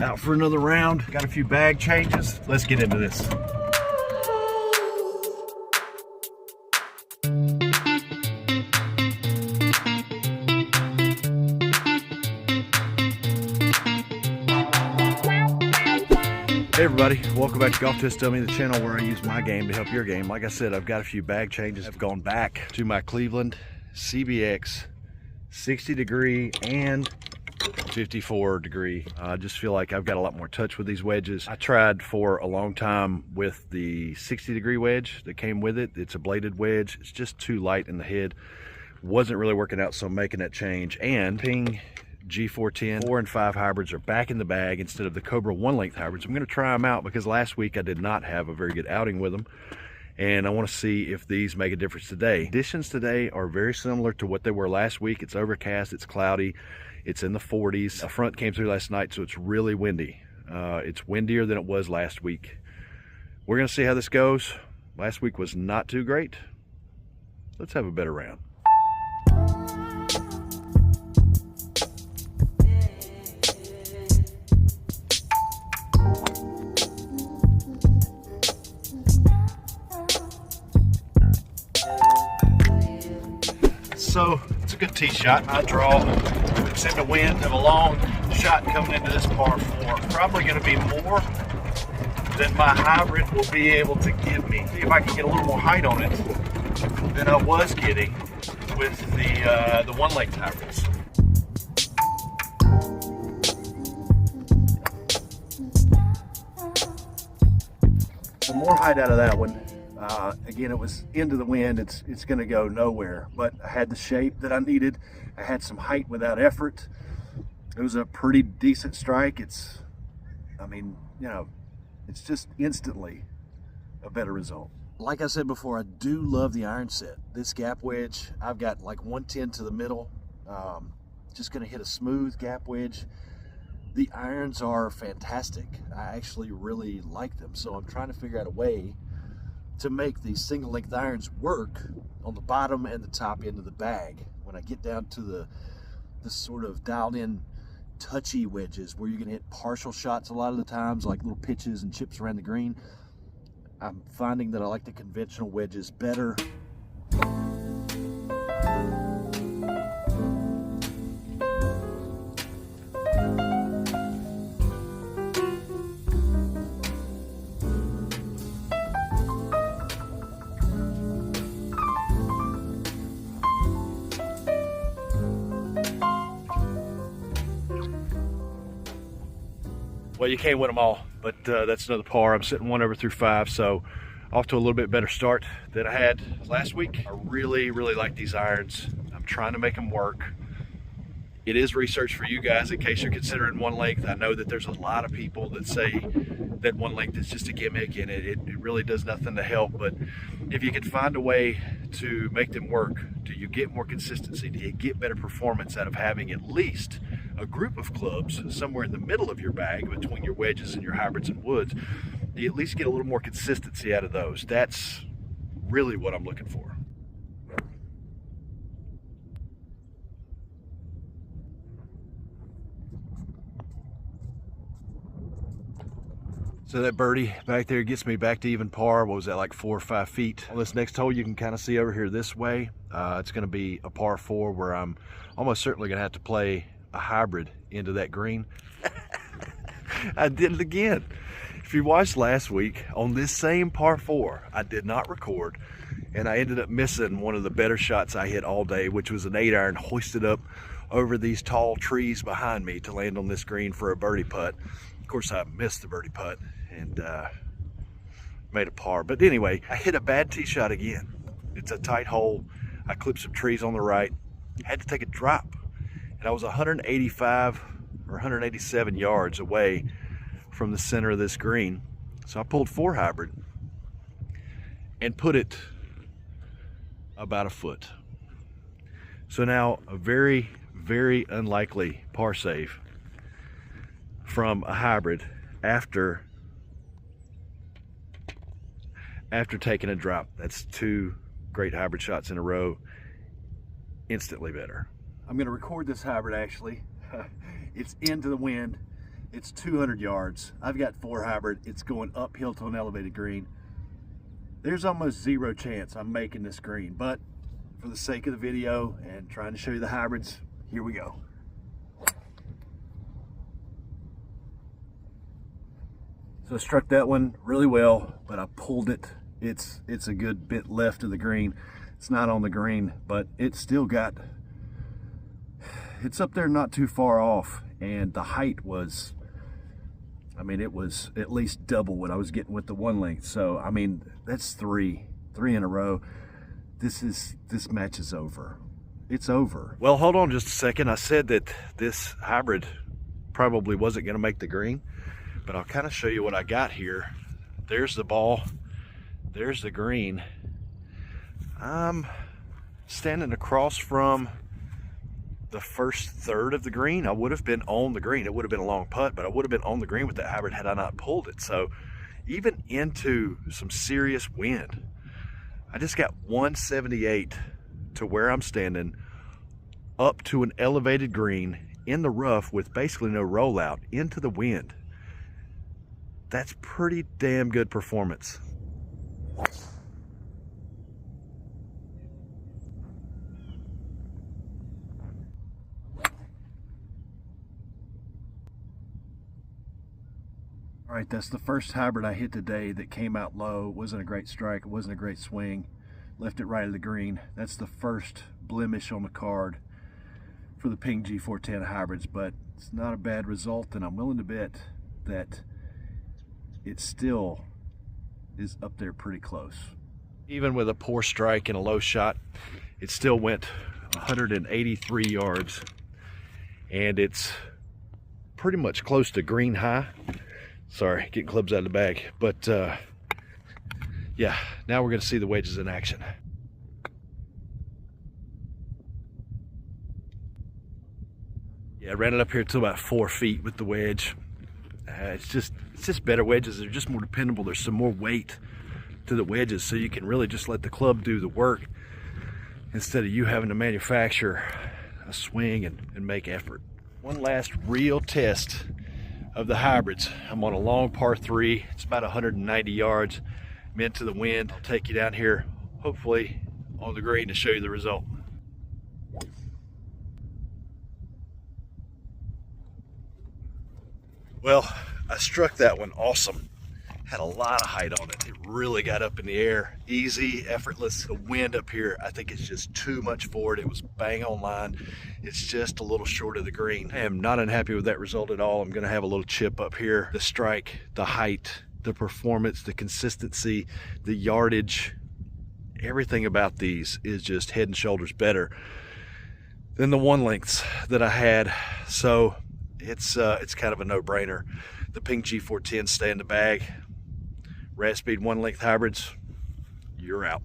Out for another round. Got a few bag changes. Let's get into this. Hey everybody, welcome back to Golf Test Dummy, the channel where I use my game to help your game. Like I said, I've got a few bag changes. I've gone back to my Cleveland CBX 60 degree and 54 degree. I just feel like I've got a lot more touch with these wedges. I tried for a long time with the 60 degree wedge that came with it. It's a bladed wedge. It's just too light in the head. Wasn't really working out, so I'm making that change. And Ping G410 4 and 5 hybrids are back in the bag instead of the Cobra 1-length hybrids. I'm going to try them out because last week I did not have a very good outing with them, and I want to see if these make a difference today. Conditions today are very similar to what they were last week. It's overcast, it's cloudy, it's in the 40s. A front came through last night, so it's really windy. It's windier than it was last week. We're going to see how this goes. Last week was not too great. Let's have a better round. So it's a good tee shot. I draw, it's in the wind of a long shot coming into this par 4. Probably going to be more than my hybrid will be able to give me. See if I can get a little more height on it than I was getting with the 1-length hybrids. Some more height out of that one. Again, it was into the wind. It's going to go nowhere, but I had the shape that I needed. I had some height without effort. It was a pretty decent strike. I mean, you know, it's just instantly a better result. Like I said before, I do love the iron set. This gap wedge, I've got like 110 to the middle. Just going to hit a smooth gap wedge. The irons are fantastic. I actually really like them, so I'm trying to figure out a way to make these single length irons work on the bottom and the top end of the bag. When I get down to the sort of dialed in touchy wedges where you can hit partial shots a lot of the times, like little pitches and chips around the green, I'm finding that I like the conventional wedges better. Well, you can't win them all, but that's another par. I'm sitting 1 over through 5, so off to a little bit better start than I had last week. I really like these irons. I'm trying to make them work. It is research for you guys in case you're considering 1-length. I know that there's a lot of people that say that 1-length is just a gimmick and it really does nothing to help, but if you can find a way to make them work, do you get more consistency? Do you get better performance out of having at least a group of clubs somewhere in the middle of your bag between your wedges and your hybrids and woods? Do you at least get a little more consistency out of those? That's really what I'm looking for. So that birdie back there gets me back to even par. What was that, like 4 or 5 feet? On this next hole, you can kind of see over here this way. It's going to be a par 4 where I'm almost certainly going to have to play a hybrid into that green. I did it again. If you watched last week, on this same par 4, I did not record, and I ended up missing one of the better shots I hit all day, which was an 8-iron hoisted up over these tall trees behind me to land on this green for a birdie putt. Of course, I missed the birdie putt and made a par. But anyway, I hit a bad tee shot again. It's a tight hole. I clipped some trees on the right, had to take a drop, and I was 185 or 187 yards away from the center of this green. So I pulled 4 hybrid and put it about a foot. So now a very unlikely par save from a hybrid after taking a drop. That's 2 great hybrid shots in a row. Instantly better. I'm going to record this hybrid actually. It's into the wind. It's 200 yards. I've got 4 hybrid. It's going uphill to an elevated green. There's almost zero chance I'm making this green, but for the sake of the video and trying to show you the hybrids, here we go. So I struck that one really well, but I pulled it. It's a good bit left of the green. It's not on the green, but it's still got, it's up there not too far off, and the height was, I mean, it was at least double what I was getting with the 1 length. So, I mean, that's three in a row. This match is over. It's over. Well, hold on just a second. I said that this hybrid probably wasn't going to make the green, but I'll kind of show you what I got here. There's the ball. There's the green. I'm standing across from the first third of the green. I would have been on the green. It would have been a long putt, but I would have been on the green with that hybrid had I not pulled it. So even into some serious wind, I just got 178 to where I'm standing, up to an elevated green in the rough with basically no rollout into the wind. That's pretty damn good performance. All right, that's the first hybrid I hit today that came out low. It wasn't a great strike. It wasn't a great swing. Left it right of the green. That's the first blemish on the card for the Ping G410 hybrids, but it's not a bad result, and I'm willing to bet that it still is up there pretty close. Even with a poor strike and a low shot, it still went 183 yards, and it's pretty much close to green high. Sorry, getting clubs out of the bag. But yeah, now we're going to see the wedges in action. Yeah, I ran it up here to about 4 feet with the wedge. It's just better wedges. They're just more dependable. There's some more weight to the wedges, so you can really just let the club do the work instead of you having to manufacture a swing and make effort. One last real test of the hybrids. I'm on a long par 3. It's about 190 yards. I'm into the wind. I'll take you down here, hopefully on the green, to show you the result. Well, I struck that one awesome. Had a lot of height on it. It really got up in the air. Easy, effortless. The wind up here, I think it's just too much for it. It was bang on line. It's just a little short of the green. I am not unhappy with that result at all. I'm gonna have a little chip up here. The strike, the height, the performance, the consistency, the yardage, everything about these is just head and shoulders better than the 1 lengths that I had. So it's kind of a no-brainer. The Ping G410 stay in the bag. Rat Speed 1 length hybrids, you're out.